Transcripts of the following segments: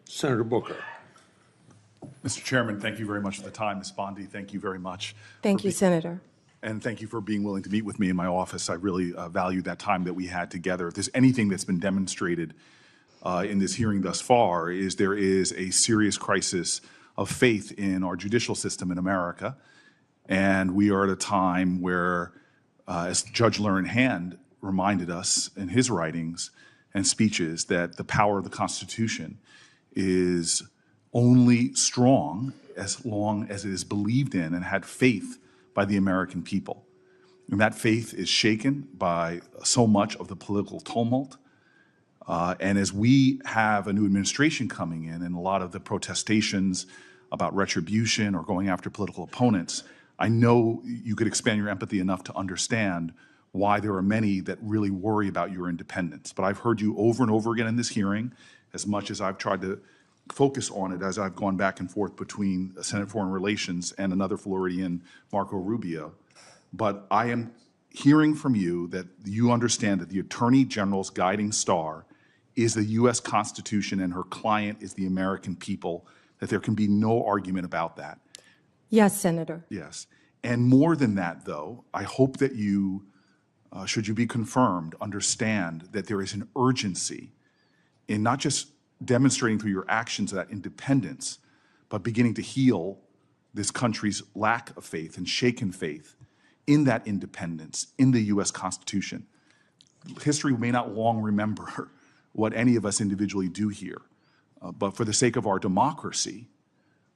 Senator Booker. Mr. Chairman, thank you very much for the time. Ms. Bondi, thank you very much. Thank you, Senator. And thank you for being willing to meet with me in my office. I really value that time that we had together. If there's anything that's been demonstrated in this hearing thus far, is there is a serious crisis of faith in our judicial system in America. And we are at a time where, as Judge Learned Hand reminded us in his writings and speeches, that the power of the Constitution is only strong as long as it is believed in and had faith by the American people. And that faith is shaken by so much of the political tumult. And as we have a new administration coming in and a lot of the protestations about retribution or going after political opponents, I know you could expand your empathy enough to understand why there are many that really worry about your independence. But I've heard you over and over again in this hearing, as much as I've tried to focus on it as I've gone back and forth between Senate Foreign Relations and another Floridian, Marco Rubio. But I am hearing from you that you understand that the Attorney General's guiding star is the U.S. Constitution and her client is the American people, that there can be no argument about that. Yes, Senator. Yes. And more than that, though, I hope that you, should you be confirmed, understand that there is an urgency in not just demonstrating through your actions that independence, but beginning to heal this country's lack of faith and shaken faith in that independence, in the U.S. Constitution. History may not long remember what any of us individually do here, but for the sake of our democracy,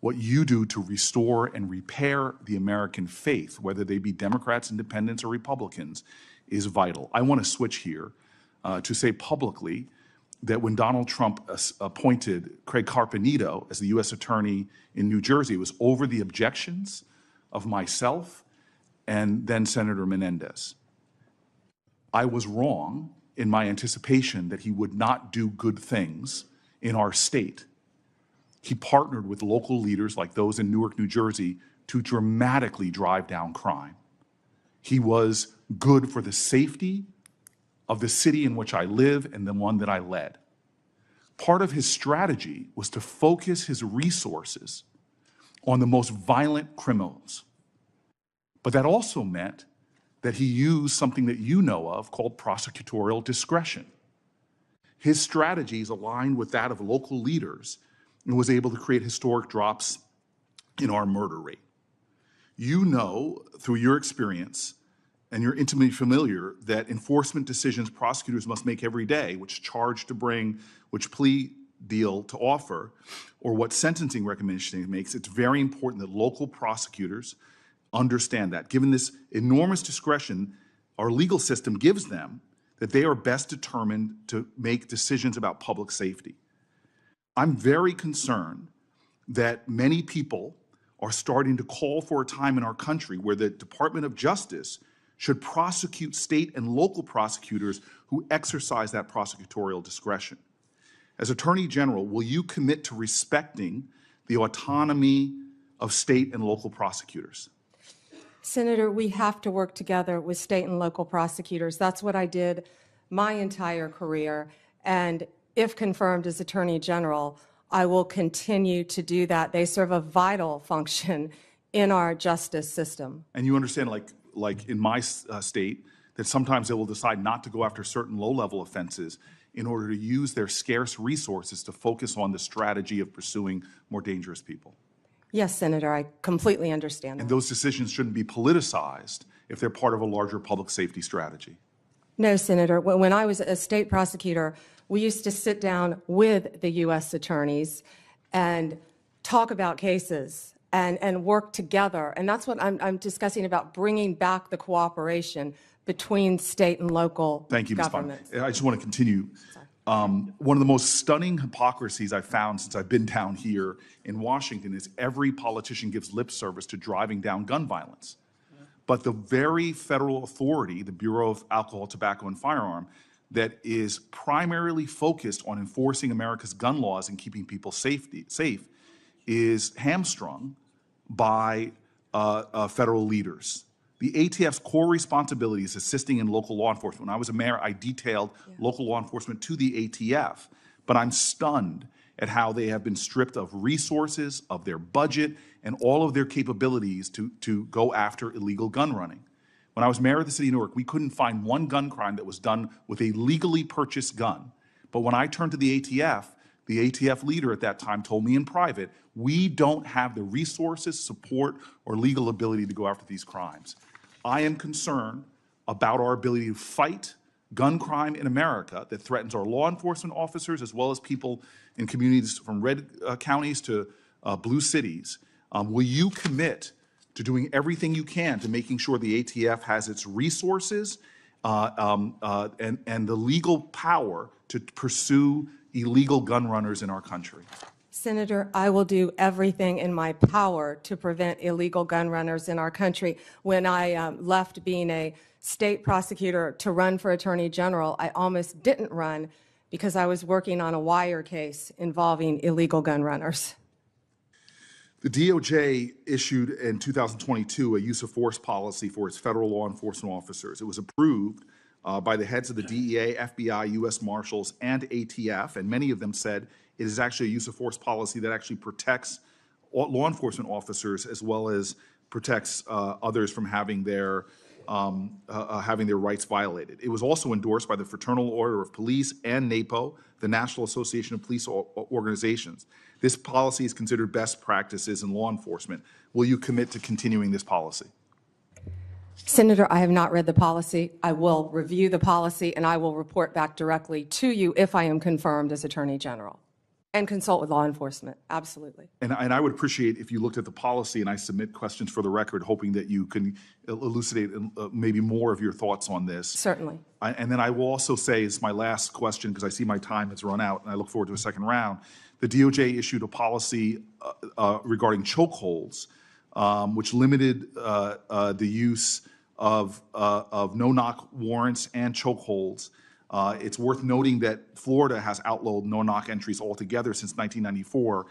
what you do to restore and repair the American faith, whether they be Democrats, Independents, or Republicans, is vital. I want to switch here to say publicly that when Donald Trump appointed Craig Carpenito as the U.S. Attorney in New Jersey, it was over the objections of myself and then Senator Menendez. I was wrong in my anticipation that he would not do good things in our state. He partnered with local leaders like those in Newark, New Jersey, to dramatically drive down crime. He was good for the safety of the city in which I live and the one that I led. Part of his strategy was to focus his resources on the most violent criminals. But that also meant that he used something that you know of called prosecutorial discretion. His strategies aligned with that of local leaders and was able to create historic drops in our murder rate. You know, through your experience, and you're intimately familiar, that enforcement decisions prosecutors must make every day, which charge to bring, which plea deal to offer, or what sentencing recommendation it makes, it's very important that local prosecutors understand that. Given this enormous discretion our legal system gives them, that they are best determined to make decisions about public safety. I'm very concerned that many people are starting to call for a time in our country where the Department of Justice should prosecute state and local prosecutors who exercise that prosecutorial discretion. As Attorney General, will you commit to respecting the autonomy of state and local prosecutors? Senator, we have to work together with state and local prosecutors. That's what I did my entire career. And if confirmed as Attorney General, I will continue to do that. They serve a vital function in our justice system. And you understand, like in my state, that sometimes they will decide not to go after certain low-level offenses in order to use their scarce resources to focus on the strategy of pursuing more dangerous people. Yes, Senator, I completely understand that. And those decisions shouldn't be politicized if they're part of a larger public safety strategy. No, Senator. When I was a state prosecutor, we used to sit down with the U.S. attorneys and talk about cases and work together. And that's what I'm discussing about bringing back the cooperation between state and local Thank you, Ms. governments. Bond. I just want to continue. One of the most stunning hypocrisies I've found since I've been down here in Washington is every politician gives lip service to driving down gun violence. But the very federal authority, the Bureau of Alcohol, Tobacco, and Firearm, that is primarily focused on enforcing America's gun laws and keeping people safe, is hamstrung by federal leaders. The ATF's core responsibility is assisting in local law enforcement. When I was a mayor, I detailed local law enforcement to the ATF, but I'm stunned at how they have been stripped of resources, of their budget, and all of their capabilities to go after illegal gun running. When I was mayor of the city of Newark, we couldn't find one gun crime that was done with a legally purchased gun. But when I turned to the ATF leader at that time told me in private, we don't have the resources, support, or legal ability to go after these crimes. I am concerned about our ability to fight gun crime in America that threatens our law enforcement officers as well as people in communities from red counties to blue cities. Will you commit to doing everything you can to making sure the ATF has its resources and the legal power to pursue illegal gun runners in our country? Senator, I will do everything in my power to prevent illegal gun runners in our country. When I left being a state prosecutor to run for Attorney General, I almost didn't run because I was working on a wire case involving illegal gun runners. The DOJ issued in 2022 a use of force policy for its federal law enforcement officers. It was approved by the heads of the DEA, FBI, U.S. Marshals, and ATF, and many of them said it is actually a use of force policy that actually protects law enforcement officers as well as protects others from having their rights violated. It was also endorsed by the Fraternal Order of Police and NAPO, the National Association of Police Organizations. This policy is considered best practices in law enforcement. Will you commit to continuing this policy? Senator, I have not read the policy. I will review the policy, and I will report back directly to you if I am confirmed as Attorney General, and consult with law enforcement. Absolutely. And I would appreciate if you looked at the policy and I submit questions for the record, hoping that you can elucidate maybe more of your thoughts on this. Certainly. And then I will also say, as my last question, because I see my time has run out and I look forward to a second round, the DOJ issued a policy regarding chokeholds, which limited the use of no-knock warrants and chokeholds. It's worth noting that Florida has outlawed no-knock entries altogether since 1994.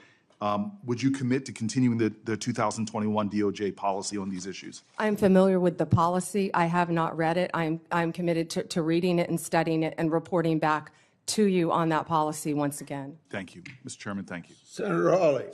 Would you commit to continuing the 2021 DOJ policy on these issues? I'm familiar with the policy. I have not read it. I'm committed to reading it and studying it and reporting back to you on that policy once again. Thank you. Mr. Chairman, thank you. Senator Hawley.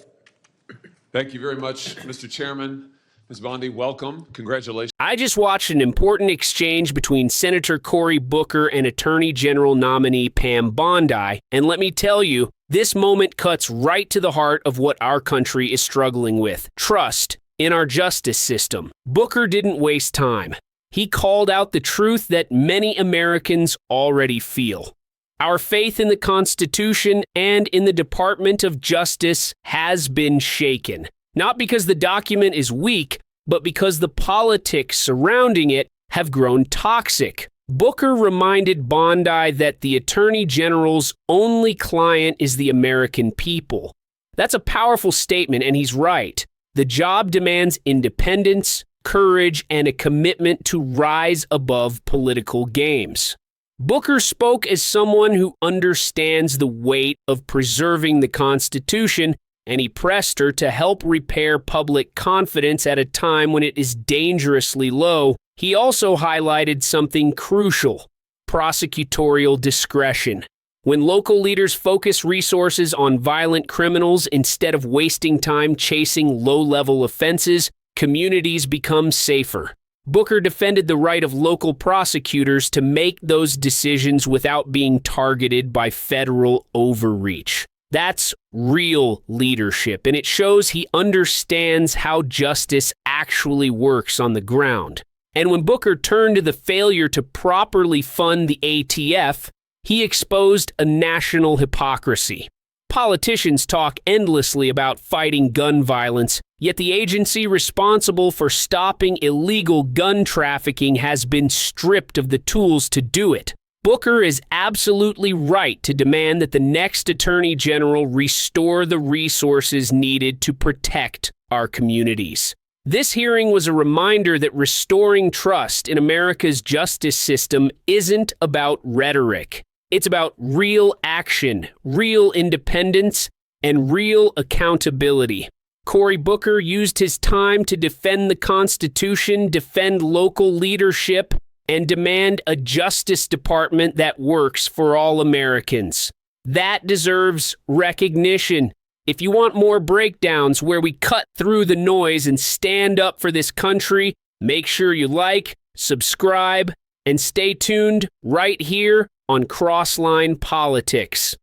Thank you very much, Mr. Chairman. Ms. Bondi, welcome. Congratulations. I just watched an important exchange between Senator Cory Booker and Attorney General nominee Pam Bondi, and let me tell you, this moment cuts right to the heart of what our country is struggling with: trust in our justice system. Booker didn't waste time. He called out the truth that many Americans already feel. Our faith in the Constitution and in the Department of Justice has been shaken. Not because the document is weak, but because the politics surrounding it have grown toxic. Booker reminded Bondi that the Attorney General's only client is the American people. That's a powerful statement, and he's right. The job demands independence, courage, and a commitment to rise above political games. Booker spoke as someone who understands the weight of preserving the Constitution, and he pressed her to help repair public confidence at a time when it is dangerously low. He also highlighted something crucial: prosecutorial discretion. When local leaders focus resources on violent criminals instead of wasting time chasing low-level offenses, communities become safer. Booker defended the right of local prosecutors to make those decisions without being targeted by federal overreach. That's real leadership, and it shows he understands how justice actually works on the ground. And when Booker turned to the failure to properly fund the ATF, he exposed a national hypocrisy. Politicians talk endlessly about fighting gun violence, yet the agency responsible for stopping illegal gun trafficking has been stripped of the tools to do it. Booker is absolutely right to demand that the next Attorney General restore the resources needed to protect our communities. This hearing was a reminder that restoring trust in America's justice system isn't about rhetoric. It's about real action, real independence, and real accountability. Cory Booker used his time to defend the Constitution, defend local leadership, and demand a Justice Department that works for all Americans. That deserves recognition. If you want more breakdowns where we cut through the noise and stand up for this country, make sure you like, subscribe, and stay tuned right here on Crossline Politics.